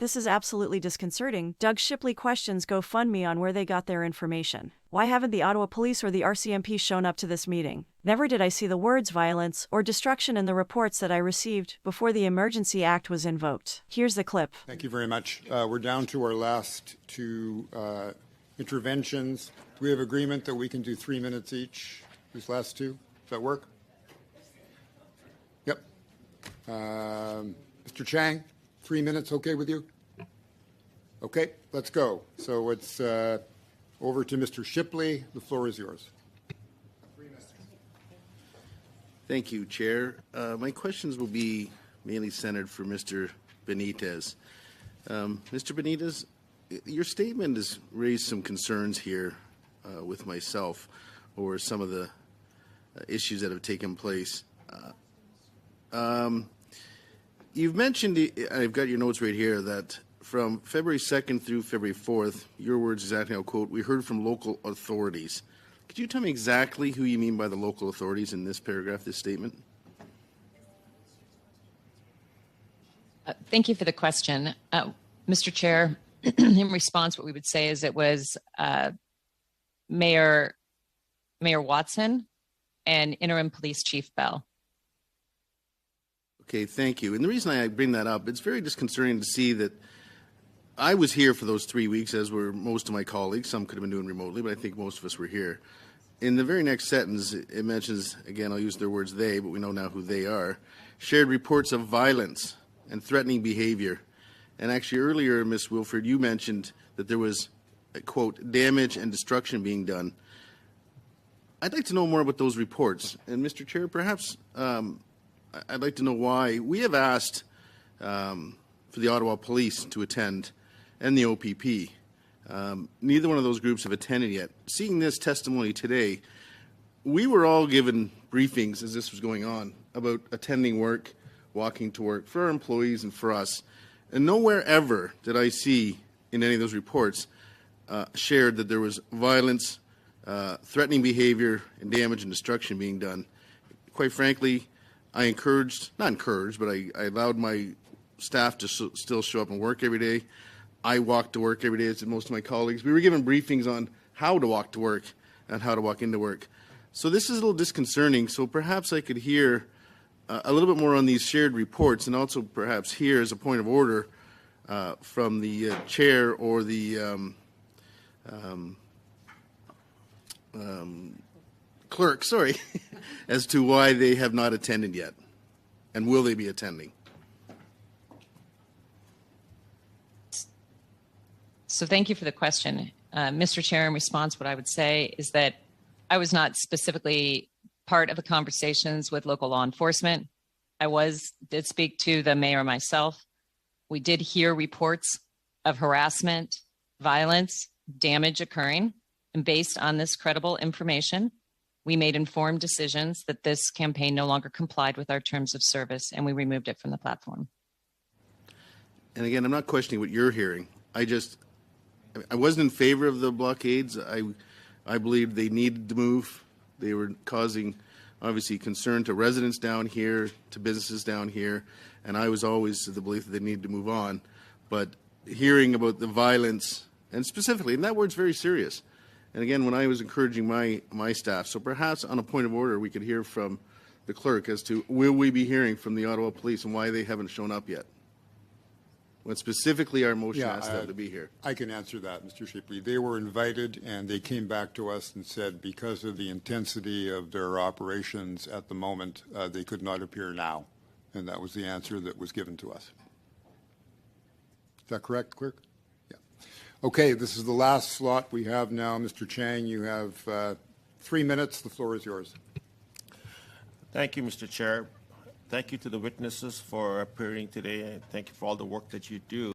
This is absolutely disconcerting. Doug Shipley questions GoFundMe on where they got their information. Why haven't the Ottawa Police or the RCMP shown up to this meeting? Never did I see the words violence or destruction in the reports that I received before the Emergency Act was invoked. Here's the clip. Thank you very much. We're down to our last two interventions. Do we have agreement that we can do 3 minutes each, these last two? Does that work? Yep. Mr. Chang, 3 minutes okay with you? Okay, let's go. So it's over to Mr. Shipley. The floor is yours. Thank you, Chair. My questions will be mainly centered for Mr. Benitez. Mr. Benitez, your statement has raised some concerns here with myself over some of the issues that have taken place. You've mentioned, I've got your notes right here, that from February 2nd through February 4th, your words exactly, I'll quote, we heard from local authorities. Could you tell me exactly who you mean by the local authorities in this paragraph, this statement? Thank you for the question. Mr. Chair, in response, what we would say is it was Mayor Watson and Interim Police Chief Bell. Okay, thank you. And the reason I bring that up, it's very disconcerting to see that I was here for those 3 weeks, as were most of my colleagues. Some could have been doing remotely, but I think most of us were here. In the very next sentence, it mentions, again, I'll use their words they, but we know now who they are, shared reports of violence and threatening behavior. And actually earlier, Ms. Wilford, you mentioned that there was, quote, damage and destruction being done. I'd like to know more about those reports. And Mr. Chair, perhaps I'd like to know why. We have asked for the Ottawa Police to attend and the OPP. Neither one of those groups have attended yet. Seeing this testimony today, we were all given briefings as this was going on about attending work, walking to work for our employees and for us. And nowhere ever did I see in any of those reports shared that there was violence, threatening behavior, and damage and destruction being done. Quite frankly, I encouraged, not encouraged, but I allowed my staff to still show up and work every day. I walked to work every day, as did most of my colleagues. We were given briefings on how to walk to work and how to walk into work. So this is a little disconcerting. So perhaps I could hear a little bit more on these shared reports, and also perhaps hear as a point of order from the chair or the clerk, sorry, as to why they have not attended yet, and will they be attending? So thank you for the question. Mr. Chair, in response, what I would say is that I was not specifically part of the conversations with local law enforcement. I did speak to the mayor myself. We did hear reports of harassment, violence, damage occurring, and based on this credible information, we made informed decisions that this campaign no longer complied with our terms of service, and we removed it from the platform. And again, I'm not questioning what you're hearing. I wasn't in favor of the blockades. I believed they needed to move. They were causing, obviously, concern to residents down here, to businesses down here, and I was always of the belief that they needed to move on. But hearing about the violence, and specifically, and that word's very serious, and again, when I was encouraging my staff, so perhaps on a point of order, we could hear from the clerk as to will we be hearing from the Ottawa Police and why they haven't shown up yet? When specifically our motion asked them to be here. I can answer that, Mr. Shipley. They were invited, and they came back to us and said because of the intensity of their operations at the moment, they could not appear now. And that was the answer that was given to us. Is that correct, clerk? Yeah. Okay, this is the last slot we have now. Mr. Chang, you have 3 minutes. The floor is yours. Thank you, Mr. Chair. Thank you to the witnesses for appearing today, and thank you for all the work that you do.